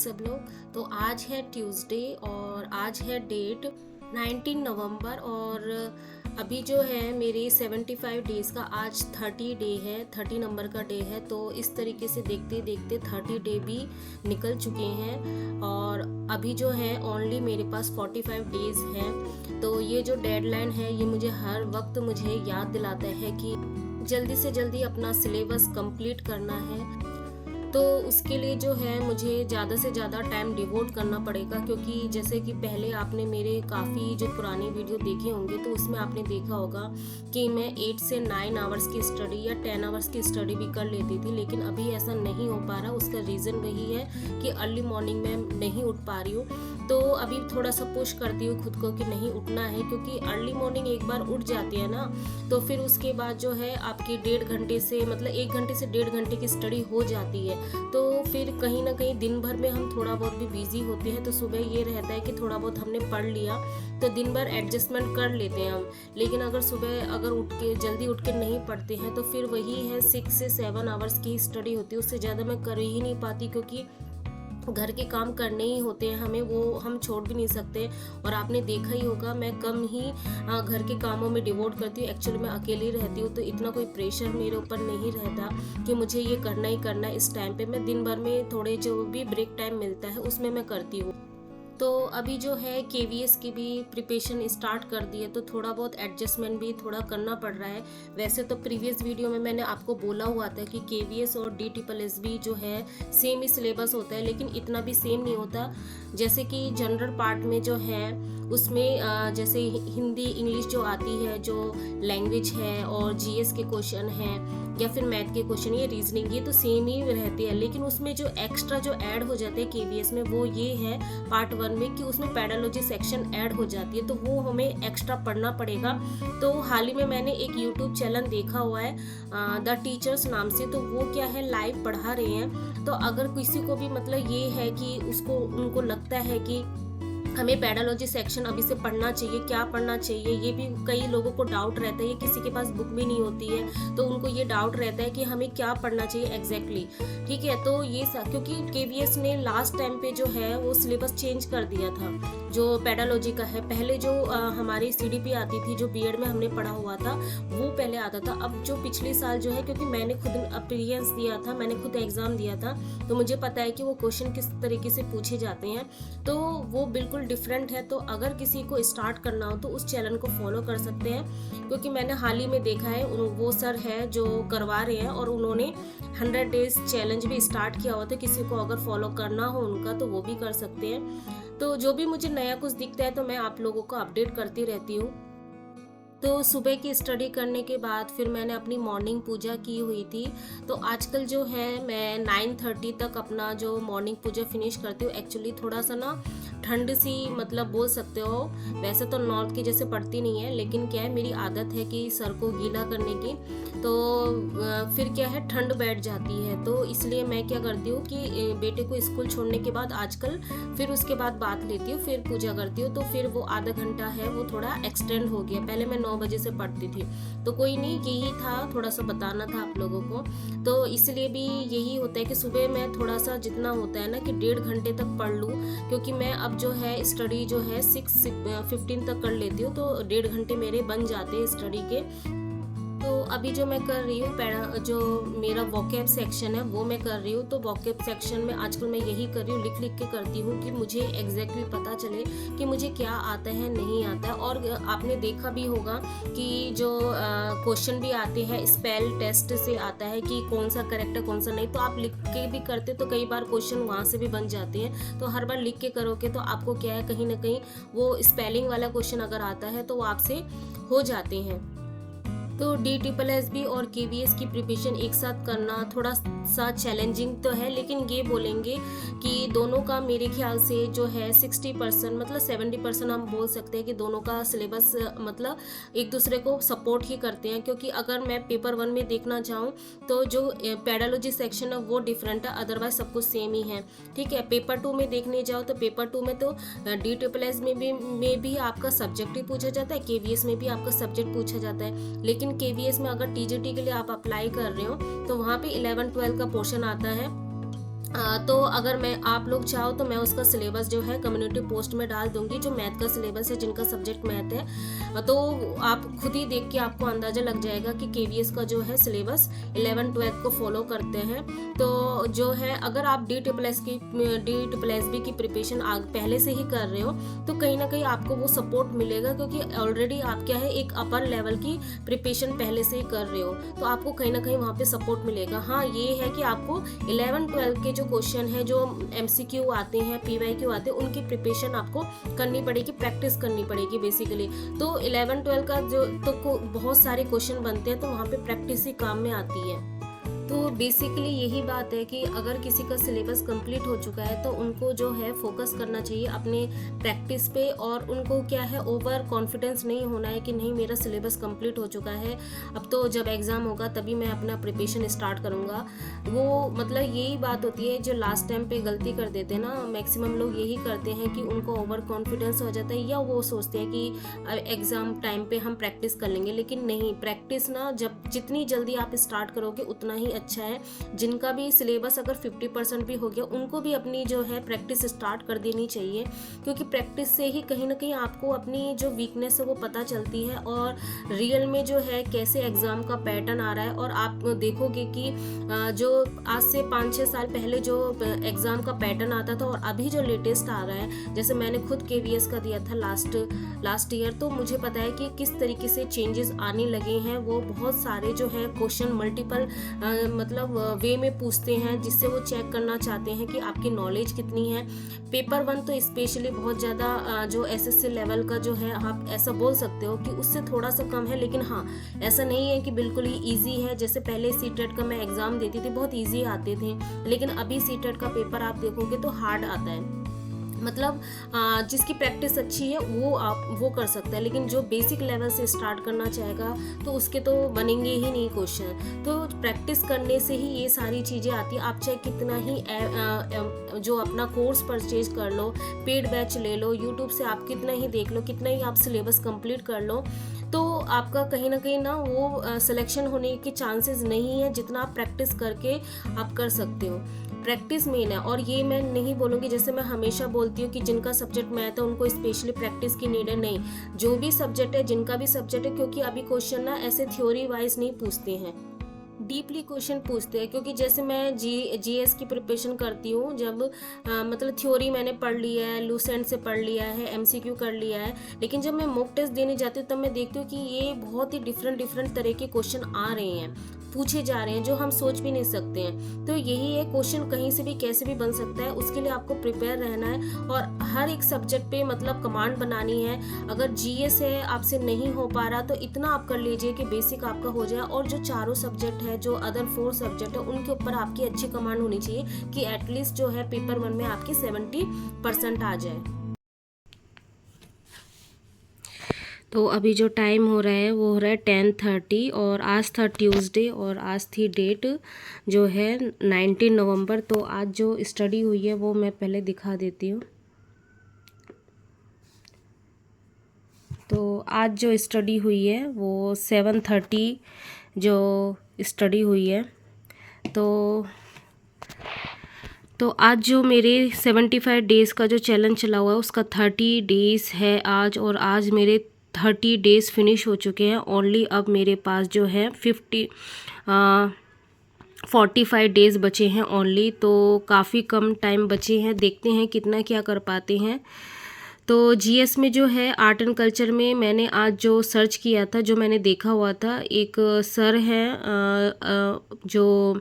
सब लोग। तो आज है ट्यूसडे और आज है डेट 19 नवंबर और अभी जो है मेरी 75 डेज़ का आज 30 डे है, 30 नंबर का डे है। तो इस तरीके से देखते देखते 30 डे भी निकल चुके हैं और अभी जो है ओनली मेरे पास 45 डेज़ हैं। तो ये जो डेडलाइन है ये मुझे हर वक्त मुझे याद दिलाता है कि जल्दी से जल्दी अपना सिलेबस कंप्लीट करना है। तो उसके लिए जो है मुझे ज़्यादा से ज़्यादा टाइम डिवोट करना पड़ेगा, क्योंकि जैसे कि पहले आपने मेरे काफ़ी जो पुराने वीडियो देखे होंगे तो उसमें आपने देखा होगा कि मैं 8 से 9 आवर्स की स्टडी या 10 आवर्स की स्टडी भी कर लेती थी, लेकिन अभी ऐसा नहीं हो पा रहा। उसका रीज़न वही है कि अर्ली मॉर्निंग में नहीं उठ पा रही हूँ। तो अभी थोड़ा सा पुश करती हूँ खुद को कि नहीं उठना है, क्योंकि अर्ली मॉर्निंग एक बार उठ जाती है ना तो फिर उसके बाद जो है आपकी 1.5 घंटे से मतलब 1 घंटे से 1.5 घंटे की स्टडी हो जाती है। तो फिर कहीं ना कहीं दिन भर में हम थोड़ा बहुत भी बिजी होते हैं, तो सुबह ये रहता है कि थोड़ा बहुत हमने पढ़ लिया तो दिन भर एडजस्टमेंट कर लेते हैं हम। लेकिन अगर सुबह जल्दी उठ के नहीं पढ़ते हैं तो फिर वही है 6 से 7 आवर्स की स्टडी होती है, उससे ज़्यादा मैं कर ही नहीं पाती, क्योंकि घर के काम करने ही होते हैं हमें, वो हम छोड़ भी नहीं सकते। और आपने देखा ही होगा मैं कम ही घर के कामों में डिवोट करती हूँ। एक्चुअली मैं अकेली रहती हूँ तो इतना कोई प्रेशर मेरे ऊपर नहीं रहता कि मुझे ये करना ही करना है इस टाइम पे। मैं दिन भर में थोड़े जो भी ब्रेक टाइम मिलता है उसमें मैं करती हूँ। तो अभी जो है KVS की भी प्रिपरेशन स्टार्ट कर दी है, तो थोड़ा बहुत एडजस्टमेंट भी थोड़ा करना पड़ रहा है। वैसे तो प्रीवियस वीडियो में मैंने आपको बोला हुआ था कि KVS और DSSS भी जो है सेम ही सिलेबस होता है, लेकिन इतना भी सेम नहीं होता। जैसे कि जनरल पार्ट में जो है उसमें जैसे हिंदी इंग्लिश जो आती है, जो लैंग्वेज है और GS के क्वेश्चन हैं या फिर मैथ के क्वेश्चन, ये रीजनिंग, ये तो सेम ही रहती है। लेकिन उसमें जो एक्स्ट्रा जो ऐड हो जाते हैं KVS में वो ये है पार्ट 1 में कि उसमें पेडालॉजी सेक्शन ऐड हो जाती है, तो वो हमें एक्स्ट्रा पढ़ना पड़ेगा। तो हाल ही में मैंने एक YouTube चैनल देखा हुआ है द टीचर्स नाम से, तो वो क्या है लाइव पढ़ा रहे हैं। तो अगर किसी को भी मतलब ये है कि उनको लगता है कि हमें पेडालॉजी सेक्शन अभी से पढ़ना चाहिए, क्या पढ़ना चाहिए, ये भी कई लोगों को डाउट रहता है। ये किसी के पास बुक भी नहीं होती है तो उनको ये डाउट रहता है कि हमें क्या पढ़ना चाहिए एग्जैक्टली। ठीक है, तो ये क्योंकि KVS ने लास्ट टाइम पे जो है वो सिलेबस चेंज कर दिया था जो पेडालॉजी का है। पहले जो हमारी CDP आती थी, जो B.Ed में हमने पढ़ा हुआ था, वो पहले आता था। अब जो पिछले साल जो है, क्योंकि मैंने खुद अपीयरेंस दिया था, मैंने खुद एग्जाम दिया था, तो मुझे पता है कि वो क्वेश्चन किस तरीके से पूछे जाते हैं, तो वो बिल्कुल डिफरेंट है। तो अगर किसी को स्टार्ट करना हो तो उस चैनल को फॉलो कर सकते हैं, क्योंकि मैंने हाल ही में देखा है वो सर है जो करवा रहे हैं और उन्होंने 100 डेज चैलेंज भी स्टार्ट किया हुआ था। किसी को अगर फॉलो करना हो उनका तो वो भी कर सकते हैं। तो जो भी मुझे नया कुछ दिखता है तो मैं आप लोगों को अपडेट करती रहती हूँ। तो सुबह की स्टडी करने के बाद फिर मैंने अपनी मॉर्निंग पूजा की हुई थी। तो आजकल जो है मैं 9:30 तक अपना जो मॉर्निंग पूजा फिनिश करती हूँ। एक्चुअली थोड़ा सा ना ठंड सी मतलब बोल सकते हो, वैसे तो नॉर्थ की जैसे पड़ती नहीं है, लेकिन क्या है मेरी आदत है कि सर को गीला करने की, तो फिर क्या है ठंड बैठ जाती है। तो इसलिए मैं क्या करती हूँ कि बेटे को स्कूल छोड़ने के बाद आजकल फिर उसके बाद बात लेती हूँ, फिर पूजा करती हूँ। तो फिर वो आधा घंटा है वो थोड़ा एक्सटेंड हो गया। पहले मैं 9 बजे से पढ़ती थी, तो कोई नहीं, यही था थोड़ा सा बताना था आप लोगों को। तो इसलिए भी यही होता है कि सुबह मैं थोड़ा सा जितना होता है ना कि 1.5 घंटे तक पढ़ लूँ, क्योंकि मैं अब जो है स्टडी जो है 6:15 तक कर लेती हूँ, तो 1.5 घंटे मेरे बन जाते हैं स्टडी के। तो अभी जो मैं कर रही हूँ जो मेरा वोकैब सेक्शन है वो मैं कर रही हूँ। तो वोकैब सेक्शन में आजकल मैं यही कर रही हूँ, लिख के करती हूँ कि मुझे एग्जैक्टली पता चले कि मुझे क्या आता है नहीं आता है। और आपने देखा भी होगा कि जो क्वेश्चन भी आते हैं स्पेल टेस्ट से आता है कि कौन सा करेक्ट है कौन सा नहीं। तो आप लिख के भी करते तो कई बार क्वेश्चन वहाँ से भी बन जाते हैं। तो हर बार लिख के करोगे तो आपको क्या है कहीं ना कहीं वो स्पेलिंग वाला क्वेश्चन अगर आता है तो वो आपसे हो जाते हैं। तो DSSS और KVS की प्रिपरेशन एक साथ करना थोड़ा सा चैलेंजिंग तो है, लेकिन ये बोलेंगे कि दोनों का मेरे ख्याल से जो है 60% मतलब 70% हम बोल सकते हैं कि दोनों का सिलेबस मतलब एक दूसरे को सपोर्ट ही करते हैं। क्योंकि अगर मैं पेपर 1 में देखना चाहूँ तो जो पेडालॉजी सेक्शन है वो डिफरेंट है, अदरवाइज सब कुछ सेम ही है। ठीक है, पेपर 2 में देखने जाओ तो पेपर 2 में तो DSSS में भी आपका सब्जेक्ट ही पूछा जाता है, KVS में भी आपका सब्जेक्ट पूछा जाता है। लेकिन KVS में अगर TGT के लिए आप अप्लाई कर रहे हो तो वहाँ पे 11-12 का पोर्शन आता है तो अगर मैं आप लोग चाहो तो मैं उसका सिलेबस जो है कम्युनिटी पोस्ट में डाल दूंगी, जो मैथ का सिलेबस है, जिनका सब्जेक्ट मैथ है। तो आप खुद ही देख के आपको अंदाज़ा लग जाएगा कि केवीएस का जो है सिलेबस 11-12 को फॉलो करते हैं। तो जो है अगर आप DSSB की प्रिपरेशन पहले से ही कर रहे हो तो कहीं ना कहीं आपको वो सपोर्ट मिलेगा, क्योंकि ऑलरेडी आप क्या है एक अपर लेवल की प्रिपरेशन पहले से ही कर रहे हो, तो आपको कहीं ना कहीं वहाँ पे सपोर्ट मिलेगा। हाँ, ये है कि आपको 11-12 के जो क्वेश्चन है, जो MCQ आते हैं, PYQ आते हैं, उनकी प्रिपरेशन आपको करनी पड़ेगी, प्रैक्टिस करनी पड़ेगी बेसिकली। तो 11-12 का जो तो बहुत सारे क्वेश्चन बनते हैं, तो वहाँ पे प्रैक्टिस ही काम में आती है। तो बेसिकली यही बात है कि अगर किसी का सिलेबस कंप्लीट हो चुका है तो उनको जो है फोकस करना चाहिए अपने प्रैक्टिस पे, और उनको क्या है ओवर कॉन्फिडेंस नहीं होना है कि नहीं मेरा सिलेबस कंप्लीट हो चुका है, अब तो जब एग्ज़ाम होगा तभी मैं अपना प्रिपरेशन स्टार्ट करूँगा। वो मतलब यही बात होती है जो लास्ट टाइम पे गलती कर देते हैं ना, मैक्सिमम लोग यही करते हैं कि उनको ओवर कॉन्फिडेंस हो जाता है, या वो सोचते हैं कि एग्ज़ाम टाइम पे हम प्रैक्टिस कर लेंगे। लेकिन नहीं, प्रैक्टिस ना जब जितनी जल्दी आप स्टार्ट करोगे उतना ही अच्छा है। जिनका भी सिलेबस अगर 50% भी हो गया, उनको भी अपनी जो है प्रैक्टिस स्टार्ट कर देनी चाहिए, क्योंकि प्रैक्टिस से ही कहीं ना कहीं आपको अपनी जो वीकनेस है वो पता चलती है, और रियल में जो है कैसे एग्ज़ाम का पैटर्न आ रहा है। और आप देखोगे कि जो आज से 5-6 साल पहले जो एग्ज़ाम का पैटर्न आता था और अभी जो लेटेस्ट आ रहा है, जैसे मैंने खुद KVS का दिया था लास्ट ईयर, तो मुझे पता है कि किस तरीके से चेंजेस आने लगे हैं। वो बहुत सारे जो है क्वेश्चन मल्टीपल मतलब वे में पूछते हैं, जिससे वो चेक करना चाहते हैं कि आपकी नॉलेज कितनी है। पेपर 1 तो स्पेशली बहुत ज़्यादा जो SSC लेवल का जो है, आप ऐसा बोल सकते हो कि उससे थोड़ा सा कम है, लेकिन हाँ ऐसा नहीं है कि बिल्कुल ही ईजी है। जैसे पहले CTET का मैं एग्ज़ाम देती थी, बहुत ईजी आते थे, लेकिन अभी CTET का पेपर आप देखोगे तो हार्ड आता है। मतलब जिसकी प्रैक्टिस अच्छी है वो कर सकता है, लेकिन जो बेसिक लेवल से स्टार्ट करना चाहेगा तो उसके तो बनेंगे ही नहीं क्वेश्चन। तो प्रैक्टिस करने से ही ये सारी चीज़ें आती है। आप चाहे कितना ही जो अपना कोर्स परचेज कर लो, पेड बैच ले लो, यूट्यूब से आप कितना ही देख लो, कितना ही आप सिलेबस कंप्लीट कर लो, तो आपका कहीं ना कहीं ना वो सिलेक्शन होने के चांसेस नहीं है, जितना आप प्रैक्टिस करके आप कर सकते हो। प्रैक्टिस मेन है। और ये मैं नहीं बोलूँगी, जैसे मैं हमेशा बोलती हूँ कि जिनका सब्जेक्ट मैथ है उनको स्पेशली प्रैक्टिस की नीड है, नहीं, जो भी सब्जेक्ट है, जिनका भी सब्जेक्ट है, क्योंकि अभी क्वेश्चन ना ऐसे थ्योरी वाइज नहीं पूछते हैं, डीपली क्वेश्चन पूछते हैं। क्योंकि जैसे मैं GS की प्रिपरेशन करती हूँ, जब मतलब थ्योरी मैंने पढ़ लिया है, लूसेंट से पढ़ लिया है, MCQ कर लिया है, लेकिन जब मैं मॉक टेस्ट देने जाती हूँ तब मैं देखती हूँ कि ये बहुत ही डिफरेंट तरह के क्वेश्चन आ रहे हैं, पूछे जा रहे हैं, जो हम सोच भी नहीं सकते हैं। तो यही है, क्वेश्चन कहीं से भी कैसे भी बन सकता है, उसके लिए आपको प्रिपेयर रहना है और हर एक सब्जेक्ट पे मतलब कमांड बनानी है। अगर GS है आपसे नहीं हो पा रहा तो इतना आप कर लीजिए कि बेसिक आपका हो जाए, और जो चारों सब्जेक्ट है, जो अदर 4 सब्जेक्ट है, उनके ऊपर आपकी अच्छी कमांड होनी चाहिए कि एटलीस्ट जो है पेपर 1 में आपकी 70% आ जाए। तो अभी जो टाइम हो रहा है वो हो रहा है 10:30, और आज था ट्यूसडे, और आज थी डेट जो है 19 नवंबर। तो आज जो स्टडी हुई है वो मैं पहले दिखा देती हूँ। तो आज जो स्टडी हुई है वो 7:30 जो स्टडी हुई है। तो आज जो मेरे 75 डेज़ का जो चैलेंज चला हुआ है उसका 30 डेज़ है आज, और आज मेरे 30 डेज़ फिनिश हो चुके हैं। ओनली अब मेरे पास जो है 45 डेज़ बचे हैं ओनली, तो काफ़ी कम टाइम बचे हैं। देखते हैं कितना क्या कर पाते हैं। तो GS में जो है आर्ट एंड कल्चर में मैंने आज जो सर्च किया था, जो मैंने देखा हुआ था, एक सर हैं जो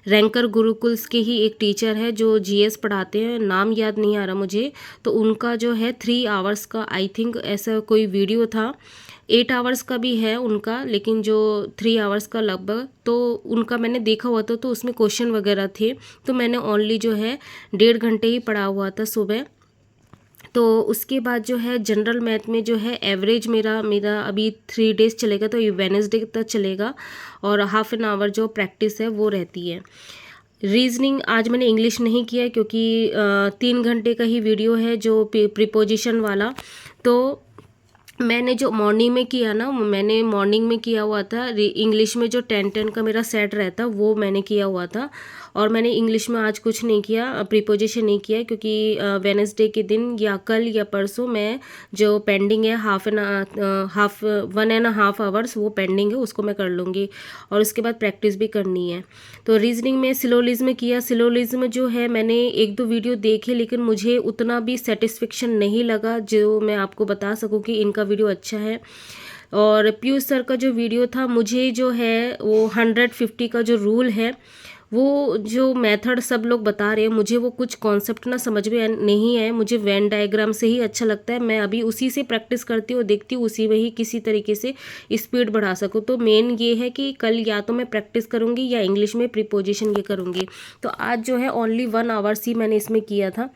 रैंकर गुरुकुल्स के ही एक टीचर है जो GS पढ़ाते हैं, नाम याद नहीं आ रहा मुझे। तो उनका जो है 3 आवर्स का आई थिंक ऐसा कोई वीडियो था, 8 आवर्स का भी है उनका, लेकिन जो 3 आवर्स का लगभग, तो उनका मैंने देखा हुआ था। तो उसमें क्वेश्चन वगैरह थे, तो मैंने ओनली जो है 1.5 घंटे ही पढ़ा हुआ था सुबह। तो उसके बाद जो है जनरल मैथ में जो है एवरेज मेरा अभी 3 डेज़ चलेगा, तो ये वेडनेसडे तक चलेगा, और हाफ एन आवर जो प्रैक्टिस है वो रहती है। रीजनिंग आज मैंने इंग्लिश नहीं किया क्योंकि 3 घंटे का ही वीडियो है जो प्रीपोजिशन वाला। तो मैंने जो मॉर्निंग में किया ना, मैंने मॉर्निंग में किया हुआ था इंग्लिश में जो 10-10 का मेरा सेट रहता वो मैंने किया हुआ था, और मैंने इंग्लिश में आज कुछ नहीं किया, प्रीपोजिशन नहीं किया, क्योंकि वेडनेसडे के दिन या कल या परसों मैं जो पेंडिंग है 1.5 आवर्स वो पेंडिंग है, उसको मैं कर लूँगी और उसके बाद प्रैक्टिस भी करनी है। तो रीजनिंग में सिलोलिज्म किया। सिलोलिज्म जो है मैंने 1-2 वीडियो देखे, लेकिन मुझे उतना भी सेटिस्फेक्शन नहीं लगा जो मैं आपको बता सकूं कि इनका वीडियो अच्छा है। और पीयूष सर का जो वीडियो था, मुझे जो है वो 150 का जो रूल है, वो जो मेथड सब लोग बता रहे हैं, मुझे वो कुछ कॉन्सेप्ट ना समझ में नहीं है। मुझे वेन डायग्राम से ही अच्छा लगता है, मैं अभी उसी से प्रैक्टिस करती हूँ, देखती हूँ, उसी में ही किसी तरीके से स्पीड बढ़ा सकूँ। तो मेन ये है कि कल या तो मैं प्रैक्टिस करूँगी या इंग्लिश में प्रीपोजिशन ये करूँगी। तो आज जो है ओनली 1 आवर्स ही मैंने इसमें किया था।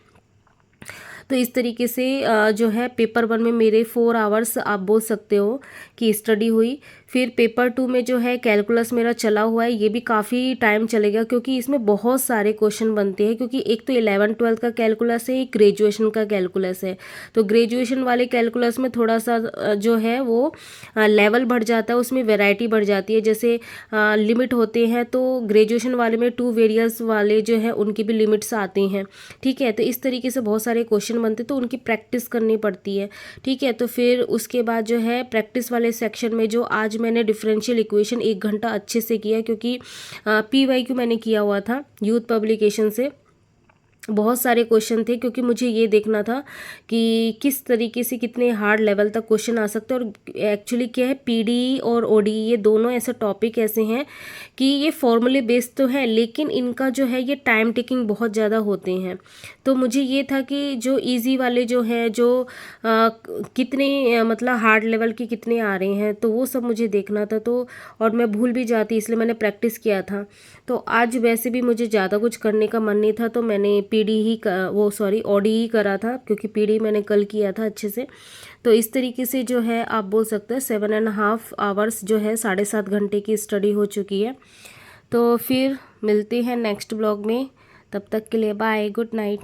तो इस तरीके से जो है पेपर 1 में मेरे 4 आवर्स आप बोल सकते हो कि स्टडी हुई। फिर पेपर 2 में जो है कैलकुलस मेरा चला हुआ है, ये भी काफ़ी टाइम चलेगा क्योंकि इसमें बहुत सारे क्वेश्चन बनते हैं, क्योंकि एक तो 11-12 का कैलकुलस है, एक ग्रेजुएशन का कैलकुलस है। तो ग्रेजुएशन वाले कैलकुलस में थोड़ा सा जो है वो लेवल बढ़ जाता है, उसमें वैरायटी बढ़ जाती है। जैसे लिमिट होते हैं तो ग्रेजुएशन वाले में 2 वेरिएबल्स वाले जो है उनकी भी लिमिट्स आती हैं, ठीक है। तो इस तरीके से बहुत सारे क्वेश्चन बनते, तो उनकी प्रैक्टिस करनी पड़ती है, ठीक है। तो फिर उसके बाद जो है प्रैक्टिस वाले सेक्शन में जो आज मैंने डिफरेंशियल इक्वेशन 1 घंटा अच्छे से किया, क्योंकि PYQ मैंने किया हुआ था यूथ पब्लिकेशन से। बहुत सारे क्वेश्चन थे, क्योंकि मुझे ये देखना था कि किस तरीके से कितने हार्ड लेवल तक क्वेश्चन आ सकते हैं। और एक्चुअली क्या है, PDE और ODE ये दोनों ऐसे टॉपिक ऐसे हैं कि ये फॉर्मूले बेस्ड तो है, लेकिन इनका जो है ये टाइम टेकिंग बहुत ज़्यादा होते हैं। तो मुझे ये था कि जो इजी वाले जो है, जो कितने मतलब हार्ड लेवल के कितने आ रहे हैं, तो वो सब मुझे देखना था। तो और मैं भूल भी जाती, इसलिए मैंने प्रैक्टिस किया था। तो आज वैसे भी मुझे ज़्यादा कुछ करने का मन नहीं था, तो मैंने ODE ही करा था, क्योंकि PDE मैंने कल किया था अच्छे से। तो इस तरीके से जो है आप बोल सकते हैं 7.5 आवर्स जो है 7.5 घंटे की स्टडी हो चुकी है। तो फिर मिलते हैं नेक्स्ट ब्लॉग में, तब तक के लिए बाय, गुड नाइट।